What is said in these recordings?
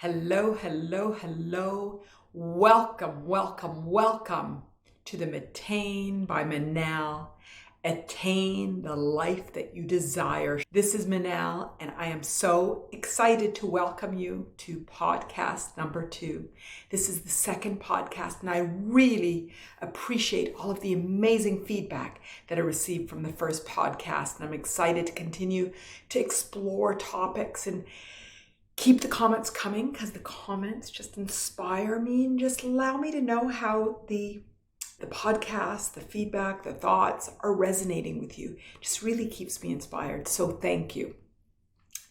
Hello, hello, hello. Welcome to the Mattain by Manal. Attain the life that you desire. This is Manal, and I am so excited to welcome you to podcast number 2. This is the second podcast, and I really appreciate all of the amazing feedback that I received from the first podcast. And I'm excited to continue to explore topics and keep the comments coming, because the comments just inspire me and just allow me to know how the podcast, the feedback, the thoughts are resonating with you. It just really keeps me inspired. So thank you.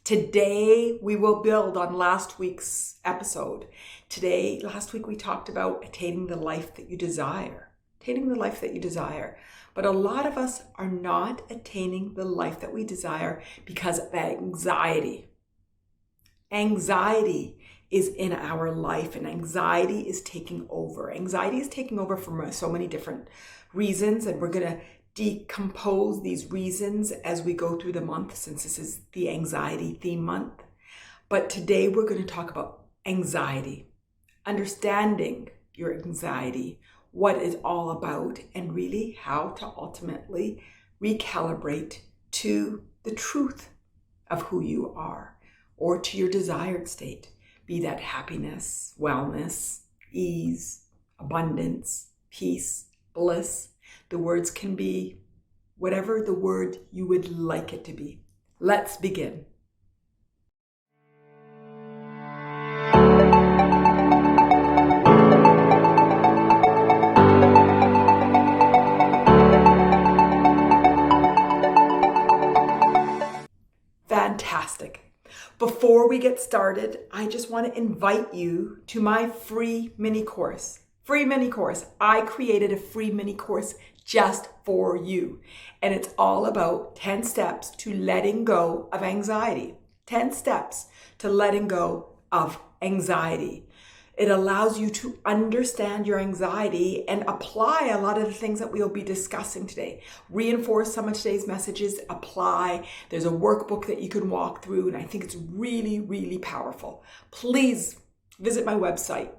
Today we will build on last week's episode. Last week we talked about attaining the life that you desire. Attaining the life that you desire. But a lot of us are not attaining the life that we desire because of anxiety. Anxiety is in our life, and anxiety is taking over. Anxiety is taking over for so many different reasons, and we're going to decompose these reasons as we go through the month, since this is the anxiety theme month. But today we're going to talk about anxiety, understanding your anxiety, what it's all about, and really how to ultimately recalibrate to the truth of who you are, or to your desired state, be that happiness, wellness, ease, abundance, peace, bliss. The words can be whatever the word you would like it to be. Let's begin. Fantastic. Before we get started, I just want to invite you to my free mini course. I created a free mini course just for you. And it's all about 10 steps to letting go of anxiety. 10 steps to letting go of anxiety. It allows you to understand your anxiety and apply a lot of the things that we'll be discussing today. Reinforce some of today's messages, apply. There's a workbook that you can walk through, and I think it's really, really powerful. Please visit my website.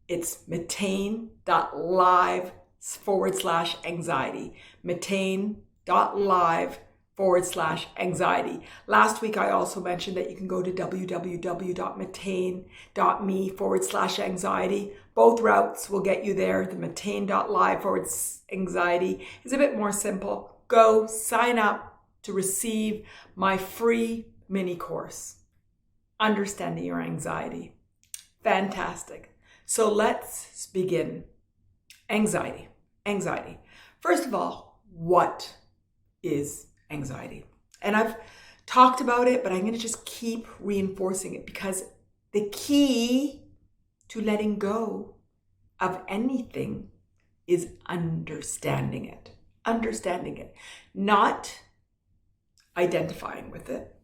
It's mattain.live/anxiety. mattain.live/anxiety. Last week, I also mentioned that you can go to www.mattain.me/anxiety. Both routes will get you there. The mattain.live/anxiety is a bit more simple. Go sign up to receive my free mini course, Understanding Your Anxiety. Fantastic. So let's begin. Anxiety. First of all, what is anxiety? And I've talked about it, but I'm going to just keep reinforcing it, because the key to letting go of anything is understanding it, not identifying with it,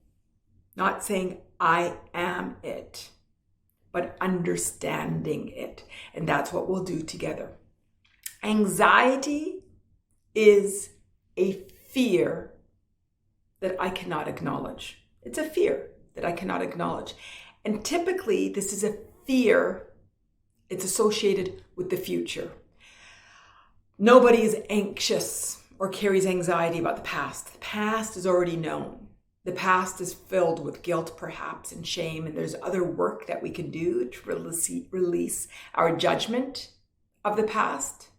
not saying I am it, but understanding it. And that's what we'll do together. Anxiety is a fear that I cannot acknowledge. It's a fear that I cannot acknowledge. And typically, this is a fear, it's associated with the future. Nobody is anxious or carries anxiety about the past. The past is already known. The past is filled with guilt, perhaps, and shame, and there's other work that we can do to release our judgment of the past.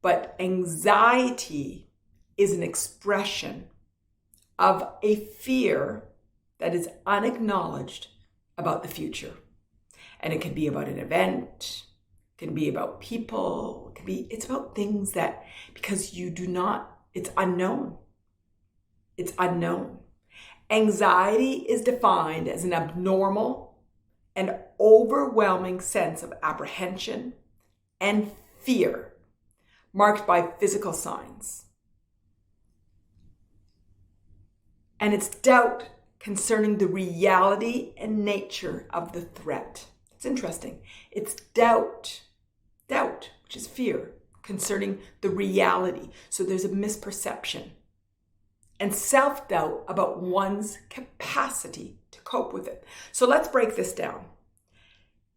But anxiety is an expression of a fear that is unacknowledged about the future. And it can be about an event, it can be about people, it's about things that, because it's unknown. It's unknown. Anxiety is defined as an abnormal and overwhelming sense of apprehension and fear, marked by physical signs. And it's doubt concerning the reality and nature of the threat. It's interesting. It's doubt, which is fear, concerning the reality. So there's a misperception. And self-doubt about one's capacity to cope with it. So let's break this down.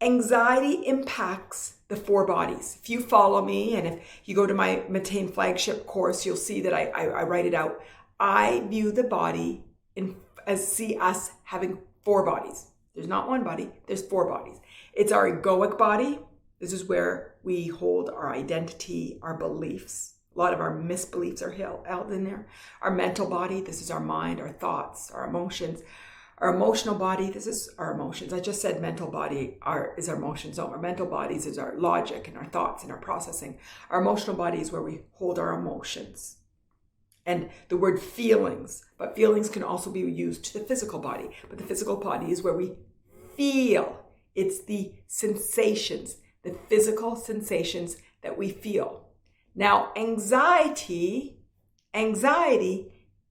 Anxiety impacts the 4 bodies. If you follow me and if you go to my Mattain flagship course, you'll see that I write it out. I view the body see us having 4 bodies. There's not one body, there's 4 bodies. It's our egoic body. This is where we hold our identity, our beliefs. A lot of our misbeliefs are held in there. Our mental body, this is our mind, our thoughts, our emotions. Our emotional body, this is our emotions. I just said mental body is our emotions. So our mental bodies is our logic and our thoughts and our processing. Our emotional body is where we hold our emotions. And the word feelings, but feelings can also be used to the physical body. But the physical body is where we feel. It's the sensations, the physical sensations that we feel. Now, anxiety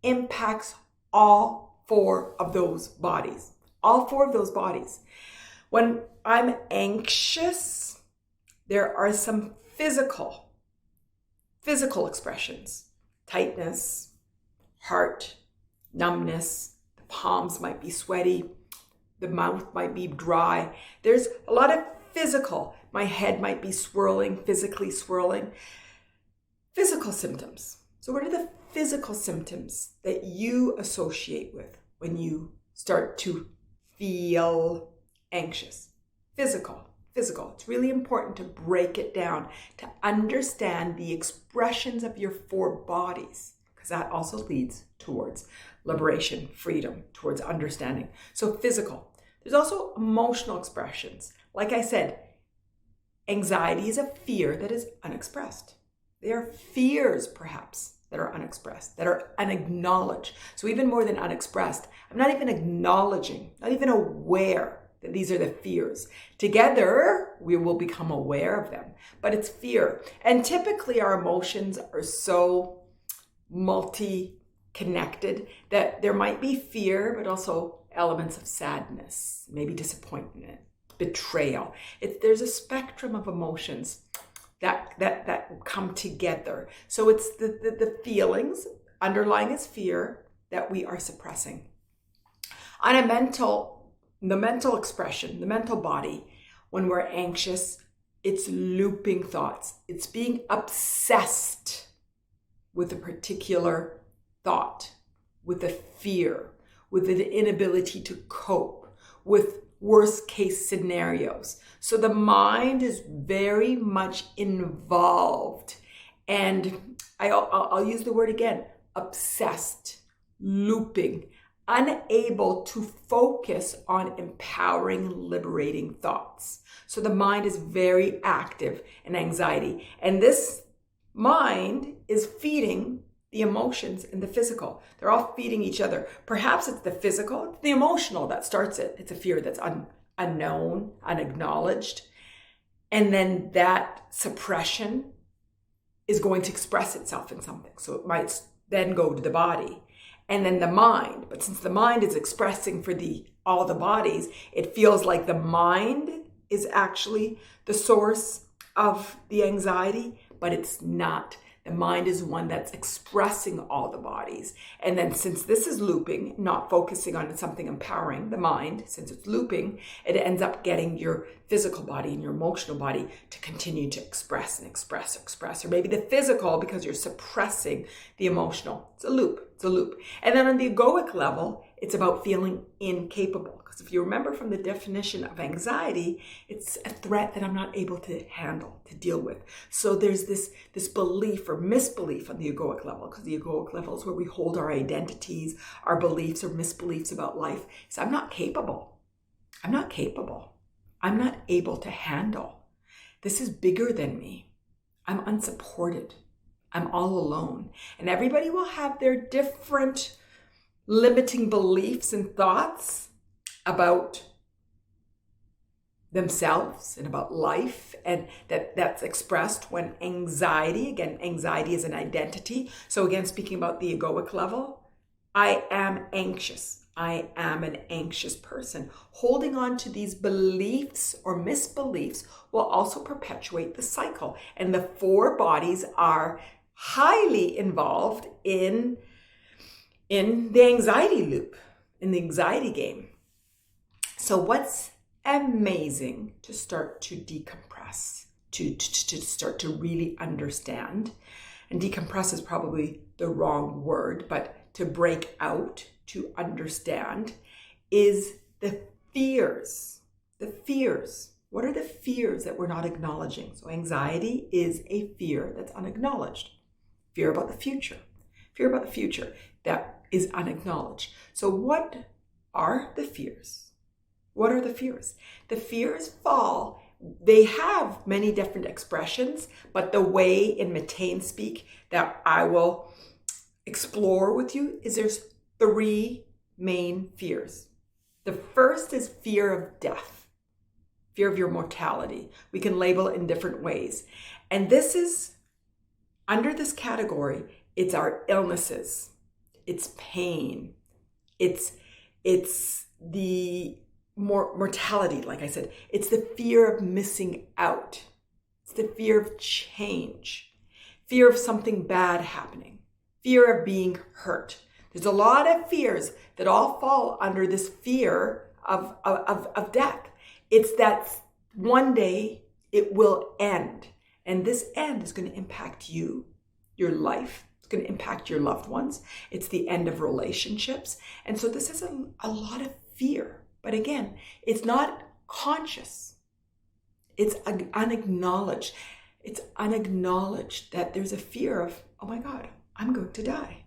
impacts all 4 of those bodies. All 4 of those bodies. When I'm anxious, there are some physical expressions. Tightness, heart, numbness, the palms might be sweaty, the mouth might be dry. There's a lot of physical. My head might be swirling, physically swirling. Physical symptoms. So what are the physical symptoms that you associate with when you start to feel anxious? Physical. It's really important to break it down, to understand the expressions of your 4 bodies, because that also leads towards liberation, freedom, towards understanding. So physical. There's also emotional expressions. Like I said, anxiety is a fear that is unexpressed. They are fears, perhaps, that are unexpressed, that are unacknowledged. So even more than unexpressed, I'm not even acknowledging, not even aware that these are the fears. Together, we will become aware of them, but it's fear. And typically our emotions are so multi-connected that there might be fear, but also elements of sadness, maybe disappointment, betrayal. There's a spectrum of emotions that come together. So it's the feelings underlying is fear that we are suppressing. On the mental expression, the mental body, when we're anxious, it's looping thoughts. It's being obsessed with a particular thought, with a fear, with an inability to cope, with worst case scenarios. So the mind is very much involved. And I'll use the word again, obsessed, looping, unable to focus on empowering, liberating thoughts. So the mind is very active in anxiety. And this mind is feeding the emotions and the physical. They're all feeding each other. Perhaps it's the physical, it's the emotional that starts it. It's a fear that's unknown, unacknowledged. And then that suppression is going to express itself in something. So it might then go to the body. And then the mind, but since the mind is expressing for all the bodies, it feels like the mind is actually the source of the anxiety, but it's not. The mind is one that's expressing all the bodies. And then since this is looping, not focusing on something empowering the mind, since it's looping, it ends up getting your physical body and your emotional body to continue to express. Or maybe the physical because you're suppressing the emotional. It's a loop. And then on the egoic level, it's about feeling incapable. Because if you remember from the definition of anxiety, it's a threat that I'm not able to handle, to deal with. So there's this belief or misbelief on the egoic level, because the egoic level is where we hold our identities, our beliefs or misbeliefs about life. So I'm not capable. I'm not able to handle. This is bigger than me. I'm unsupported. I'm all alone. And everybody will have their different limiting beliefs and thoughts about themselves and about life, and that's expressed when anxiety is an identity. So again, speaking about the egoic level, I am anxious. I am an anxious person. Holding on to these beliefs or misbeliefs will also perpetuate the cycle. And the 4 bodies are highly involved in the anxiety loop, in the anxiety game. So what's amazing to start to decompress, to start to really understand. And decompress is probably the wrong word, but to break out, to understand, is the fears. The fears. What are the fears that we're not acknowledging? So anxiety is a fear that's unacknowledged. Fear about the future. Fear about the future that is unacknowledged. So what are the fears? What are the fears? The fears they have many different expressions, but the way in Mattain speak that I will explore with you is there's 3 main fears. The first is fear of death, fear of your mortality. We can label it in different ways. And this is, under this category, it's our illnesses, it's pain, it's the mortality, like I said, it's the fear of missing out. It's the fear of change, fear of something bad happening, fear of being hurt. There's a lot of fears that all fall under this fear of death. It's that one day it will end. And this end is going to impact you, your life. It's going to impact your loved ones. It's the end of relationships. And so this is a lot of fear. But again, it's not conscious. It's unacknowledged. It's unacknowledged that there's a fear of, oh my God, I'm going to die.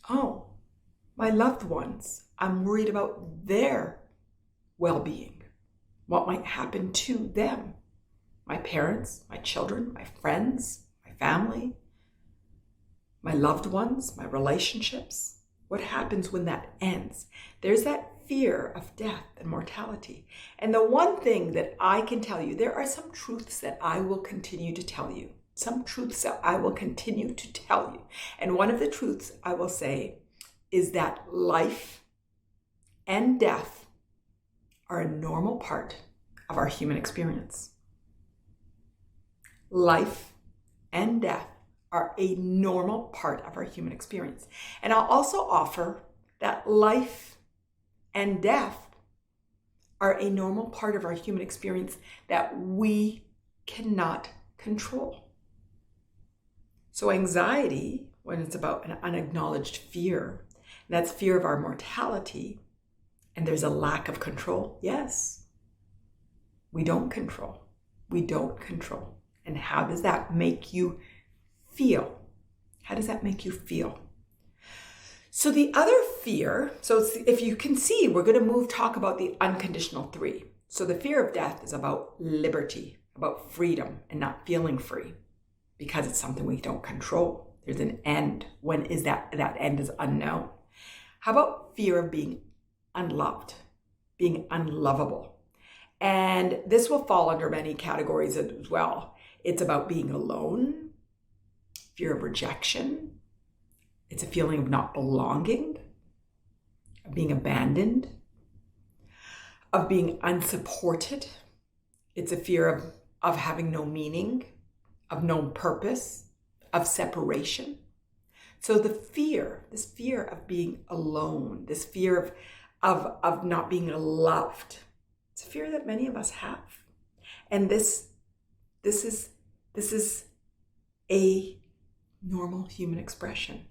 Oh, my loved ones, I'm worried about their well-being. What might happen to them? My parents, my children, my friends, my family, my loved ones, my relationships. What happens when that ends? There's that fear of death and mortality. And the one thing that I can tell you, there are some truths that I will continue to tell you. Some truths that I will continue to tell you. And one of the truths I will say is that life and death are a normal part of our human experience. Life and death are a normal part of our human experience. And I'll also offer that life and death are a normal part of our human experience that we cannot control. So anxiety, when it's about an unacknowledged fear, that's fear of our mortality, and there's a lack of control. Yes, we don't control. We don't control. And how does that make you feel? How does that make you feel? So the other fear, so if you can see, we're going to talk about the unconditional 3. So the fear of death is about liberty, about freedom and not feeling free because it's something we don't control. There's an end. When is that end is unknown. How about fear of being unloved, being unlovable? And this will fall under many categories as well. It's about being alone, fear of rejection. It's a feeling of not belonging, of being abandoned, of being unsupported. It's a fear of having no meaning, of no purpose, of separation. So this fear of being alone, this fear of not being loved, it's a fear that many of us have. And this is a normal human expression.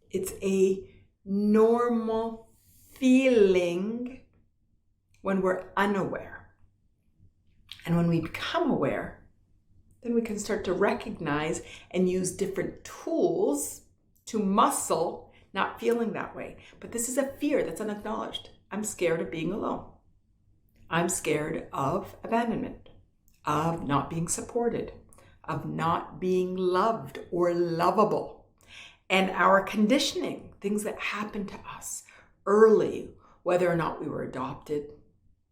It's a normal feeling when we're unaware. And when we become aware, then we can start to recognize and use different tools to muscle not feeling that way. But this is a fear that's unacknowledged. I'm scared of being alone. I'm scared of abandonment, of not being supported, of not being loved or lovable. And our conditioning, things that happen to us early, whether or not we were adopted,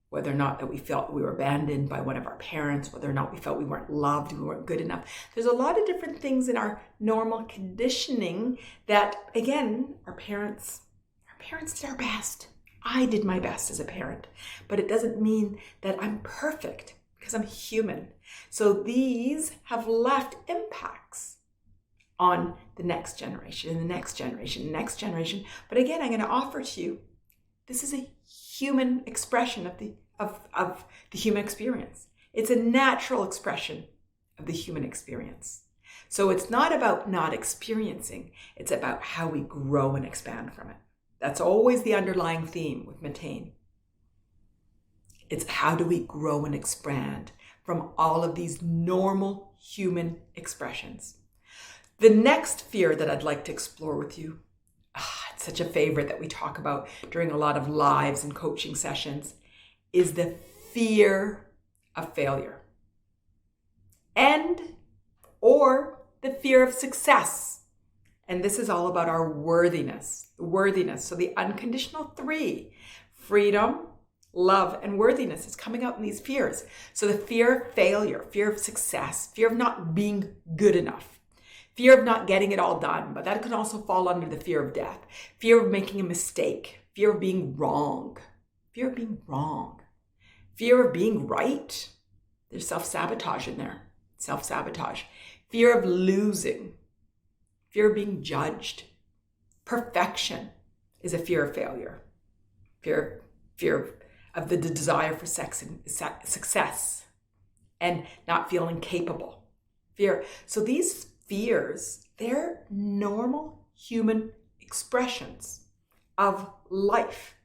whether or not that we felt we were abandoned by one of our parents, whether or not we felt we weren't loved, we weren't good enough. There's a lot of different things in our normal conditioning that, again, our parents did our best. I did my best as a parent, but it doesn't mean that I'm perfect because I'm human. So these have left impacts on the next generation and the next generation, the next generation. But again, I'm going to offer to you This is a human expression of the human experience. It's a natural expression of the human experience. So it's not about not experiencing, it's about how we grow and expand from it. That's always the underlying theme with Mattain. It's how do we grow and expand from all of these normal human expressions. The next fear that I'd like to explore with you, it's such a favorite that we talk about during a lot of lives and coaching sessions, is the fear of failure. Or the fear of success. And this is all about our worthiness. So the unconditional three, freedom, love, and worthiness is coming out in these fears. So the fear of failure, fear of success, fear of not being good enough, fear of not getting it all done, but that can also fall under the fear of death, fear of making a mistake, fear of being wrong, fear of being right. There's self-sabotage in there, self-sabotage, fear of losing, fear of being judged. Perfection is a fear of failure, fear of the desire for success and not feeling capable. Fear. So these fears, they're normal human expressions of life,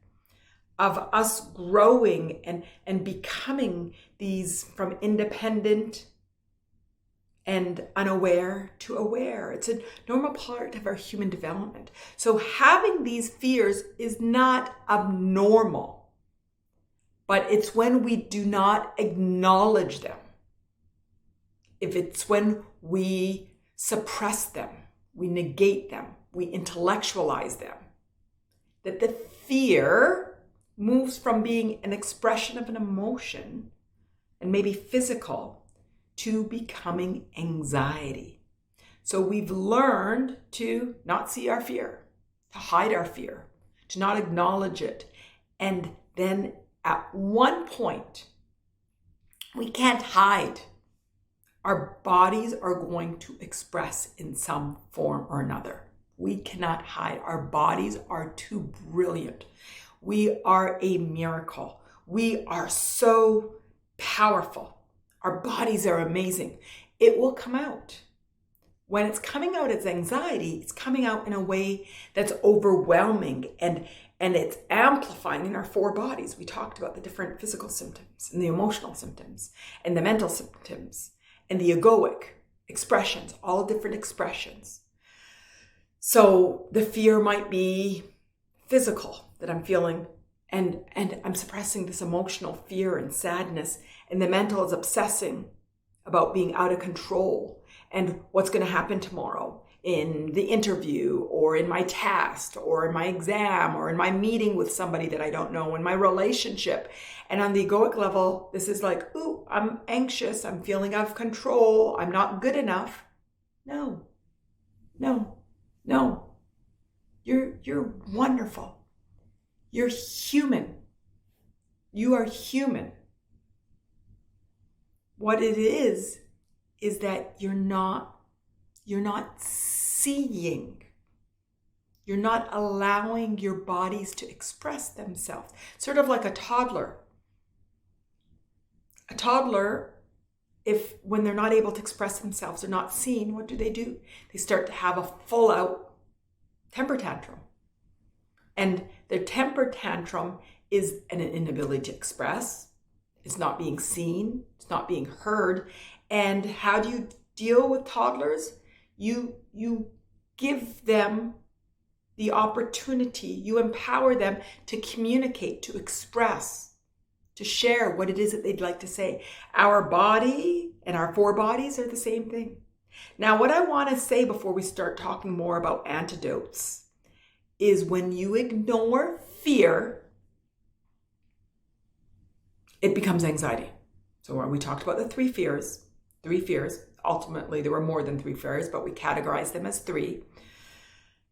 of us growing and becoming these from independent and unaware to aware. It's a normal part of our human development. So having these fears is not abnormal, but it's when we do not acknowledge them. If it's when we suppress them, we negate them, we intellectualize them, that the fear moves from being an expression of an emotion and maybe physical to becoming anxiety. So we've learned to not see our fear, to hide our fear, to not acknowledge it. And then at one point, we can't hide. Our bodies are going to express in some form or another. We cannot hide. Our bodies are too brilliant. We are a miracle. We are so powerful. Our bodies are amazing. It will come out. When it's coming out as anxiety, it's coming out in a way that's overwhelming and it's amplifying in our four bodies. We talked about the different physical symptoms and the emotional symptoms and the mental symptoms and the egoic expressions, all different expressions. So the fear might be physical, that I'm feeling and I'm suppressing this emotional fear and sadness, and the mental is obsessing about being out of control and what's going to happen tomorrow in the interview or in my test or in my exam or in my meeting with somebody that I don't know, in my relationship. And on the egoic level, this is like, ooh, I'm anxious, I'm feeling out of control, I'm not good enough. No. You're wonderful. You're human. You are human. What it is that you're not seeing. You're not allowing your bodies to express themselves. Sort of like a toddler. A toddler, when they're not able to express themselves, they're not seen, what do? They start to have a full out temper tantrum. And their temper tantrum is an inability to express. It's not being seen. It's not being heard. And how do you deal with toddlers? You give them the opportunity. You empower them to communicate, to express, to share what it is that they'd like to say. Our body and our four bodies are the same thing. Now, what I want to say before we start talking more about antidotes is when you ignore fear, it becomes anxiety. So we talked about the three fears. Ultimately, there were more than three fears, but we categorized them as three.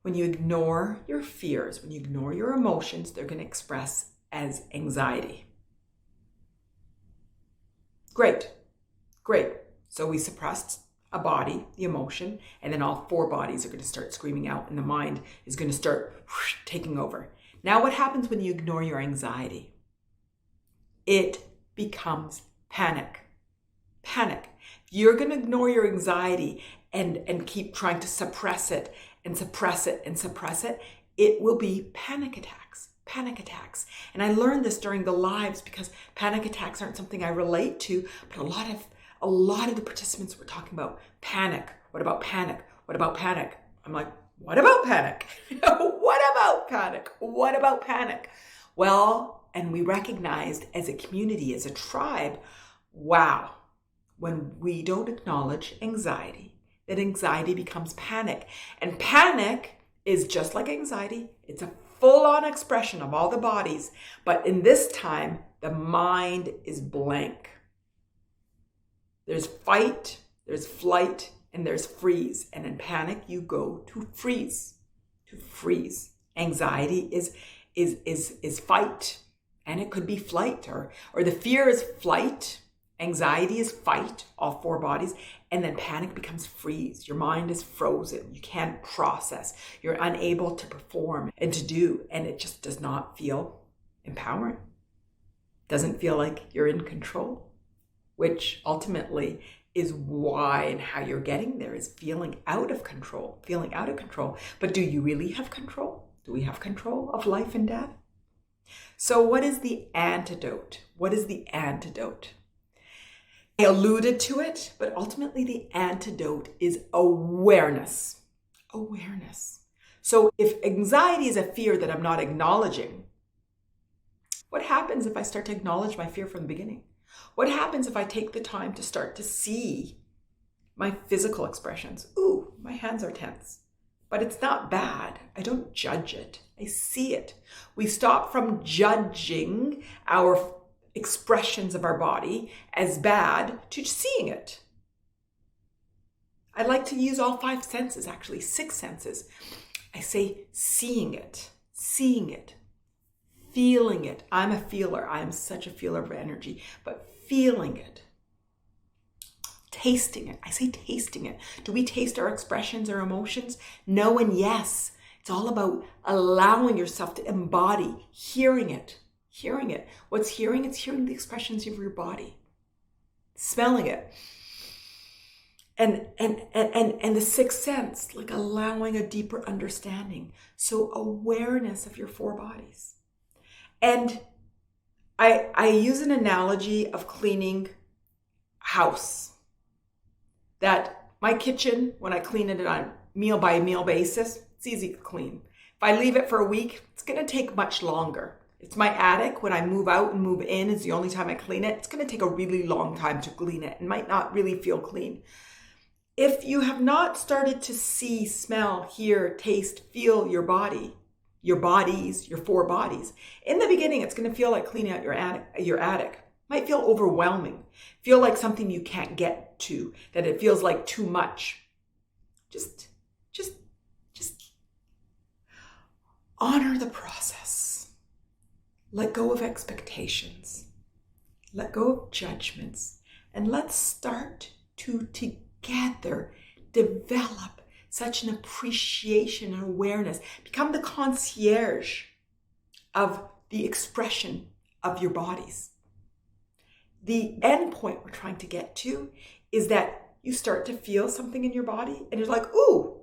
When you ignore your fears, when you ignore your emotions, they're going to express as anxiety. Great. So we suppressed a body, the emotion, and then all four bodies are going to start screaming out and the mind is going to start taking over. Now, what happens when you ignore your anxiety? It becomes panic. Panic. If you're going to ignore your anxiety and keep trying to suppress it and suppress it and suppress it, it will be panic attacks. Panic attacks. And I learned this during the lives because panic attacks aren't something I relate to, but a lot of the participants were talking about panic. What about panic? What about panic? I'm like, what about panic? What about panic? What about panic? Well, and we recognized as a community, as a tribe, wow, when we don't acknowledge anxiety, that anxiety becomes panic. And panic is just like anxiety. It's a full-on expression of all the bodies. But in this time, the mind is blank. There's fight, there's flight, and there's freeze. And in panic, you go to freeze. To freeze. Anxiety is fight. And it could be flight, or the fear is flight. Anxiety is fight, all four bodies. And then panic becomes freeze. Your mind is frozen. You can't process. You're unable to perform and to do. And it just does not feel empowering. Doesn't feel like you're in control, which ultimately is why and how you're getting there is feeling out of control, feeling out of control. But do you really have control? Do we have control of life and death? So what is the antidote? What is the antidote? I alluded to it, but ultimately the antidote is awareness. Awareness. So if anxiety is a fear that I'm not acknowledging, what happens if I start to acknowledge my fear from the beginning? What happens if I take the time to start to see my physical expressions? Ooh, my hands are tense. But it's not bad. I don't judge it. I see it. We stop from judging our expressions of our body as bad to seeing it. I like to use all five senses, actually, six senses. I say seeing it, feeling it. I'm a feeler. I am such a feeler of energy, but feeling it. Tasting it. I say tasting it. Do we taste our expressions or emotions? No and yes. It's all about allowing yourself to embody, hearing it. Hearing it. What's hearing? It's hearing the expressions of your body. Smelling it. And the sixth sense, like allowing a deeper understanding. So awareness of your four bodies. And I use an analogy of cleaning house. That my kitchen, when I clean it on meal by meal basis, it's easy to clean. If I leave it for a week, it's going to take much longer. It's my attic. When I move out and move in is the only time I clean it. It's going to take a really long time to clean it and might not really feel clean. If you have not started to see, smell, hear, taste, feel your body, your bodies, your four bodies, in the beginning, it's going to feel like cleaning out your attic. Might feel overwhelming. Feel like something you can't get to, that it feels like too much. Just honor the process. Let go of expectations. Let go of judgments. And let's start to together develop such an appreciation and awareness. Become the concierge of the expression of your bodies. The end point we're trying to get to is that you start to feel something in your body and you're like, ooh,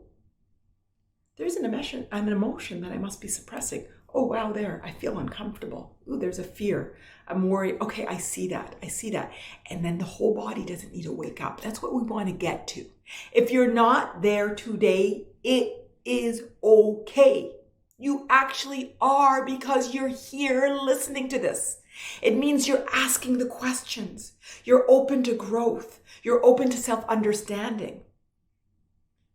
there's an emotion that I must be suppressing. Oh, wow, there, I feel uncomfortable. Ooh, there's a fear. I'm worried. Okay, I see that. And then the whole body doesn't need to wake up. That's what we want to get to. If you're not there today, it is okay. You actually are, because you're here listening to this. It means you're asking the questions. You're open to growth. You're open to self-understanding.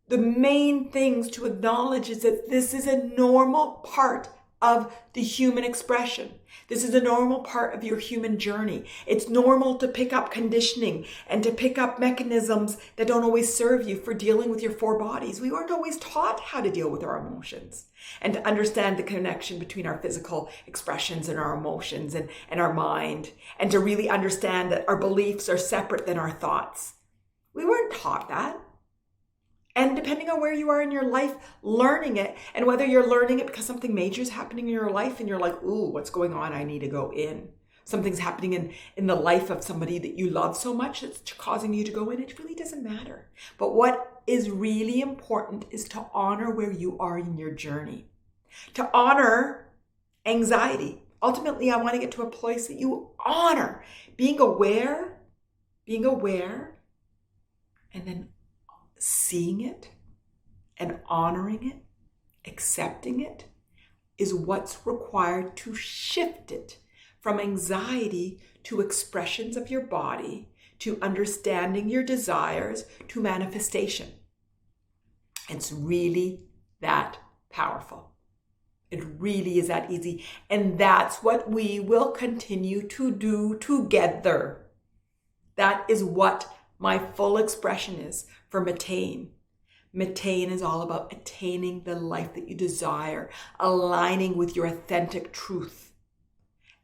The main things to acknowledge is that this is a normal part of the human expression. This is a normal part of your human journey. It's normal to pick up conditioning and to pick up mechanisms that don't always serve you for dealing with your four bodies. We weren't always taught how to deal with our emotions and to understand the connection between our physical expressions and our emotions and our mind, and to really understand that our beliefs are separate than our thoughts. We weren't taught that. And depending on where you are in your life, learning it, and whether you're learning it because something major is happening in your life and you're like, ooh, what's going on? I need to go in. Something's happening in the life of somebody that you love so much that's causing you to go in. It really doesn't matter. But what is really important is to honor where you are in your journey, to honor anxiety. Ultimately, I want to get to a place that you honor being aware, and then seeing it and honoring it, accepting it is what's required to shift it from anxiety to expressions of your body, to understanding your desires, to manifestation. It's really that powerful. It really is that easy. And that's what we will continue to do together. That is what my full expression is for Mattain. Mattain is all about attaining the life that you desire, aligning with your authentic truth.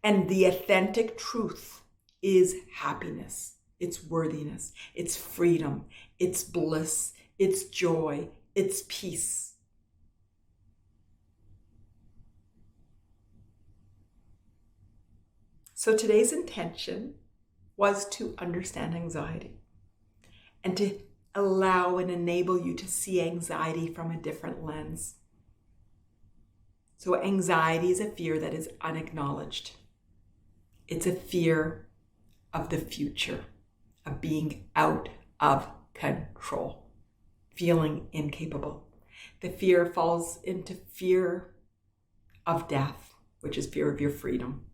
And the authentic truth is happiness, it's worthiness, it's freedom, it's bliss, it's joy, it's peace. So today's intention was to understand anxiety and to allow and enable you to see anxiety from a different lens. So anxiety is a fear that is unacknowledged. It's a fear of the future, of being out of control, feeling incapable. The fear falls into fear of death, which is fear of your freedom.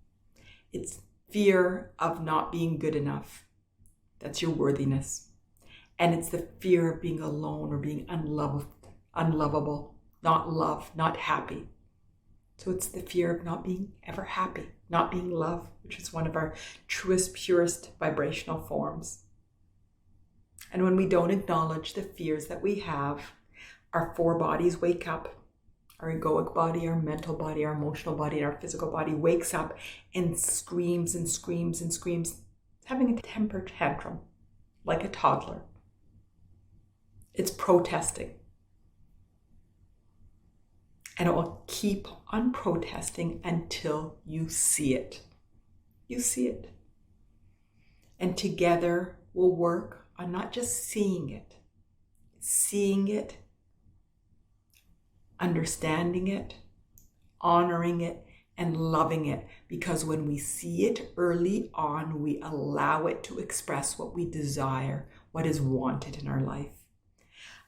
It's fear of not being good enough. That's your worthiness. And it's the fear of being alone or being unlovable, not loved, not happy. So it's the fear of not being ever happy, not being loved, which is one of our truest, purest vibrational forms. And when we don't acknowledge the fears that we have, our four bodies wake up. Our egoic body, our mental body, our emotional body, and our physical body wakes up and screams and screams and screams, having a temper tantrum like a toddler. It's protesting. And it will keep on protesting until you see it. You see it. And together we'll work on not just seeing it, understanding it, honoring it, and loving it. Because when we see it early on, we allow it to express what we desire, what is wanted in our life.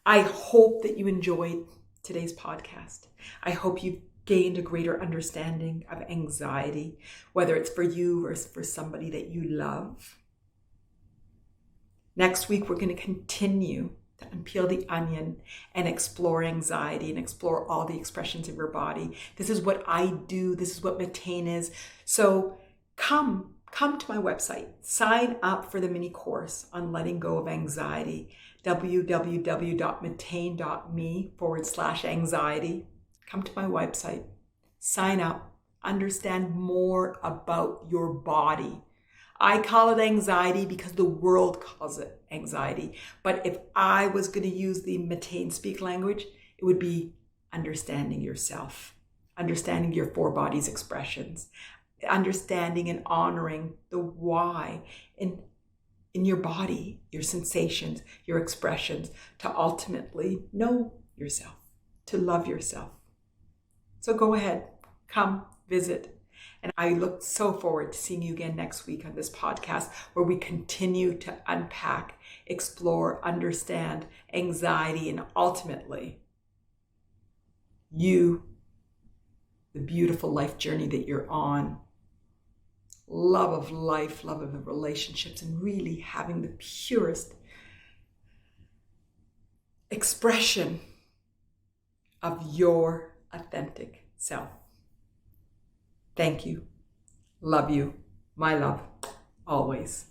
I hope that you enjoyed today's podcast. I hope you've gained a greater understanding of anxiety, whether it's for you or for somebody that you love. Next week, we're going to continue to unpeel the onion and explore anxiety and explore all the expressions of your body. This is what I do. This is what Mattain is. So come to my website. Sign up for the mini course on letting go of anxiety. www.mattain.me/anxiety. Come to my website. Sign up. Understand more about your body. I call it anxiety because the world calls it anxiety. But if I was going to use the Mattain speak language, it would be understanding yourself, understanding your four bodies expressions, understanding and honoring the why in your body, your sensations, your expressions, to ultimately know yourself, to love yourself. So go ahead, come visit. And I look so forward to seeing you again next week on this podcast, where we continue to unpack, explore, understand anxiety, and ultimately you, the beautiful life journey that you're on, love of life, love of the relationships, and really having the purest expression of your authentic self. Thank you. Love you. My love. Always.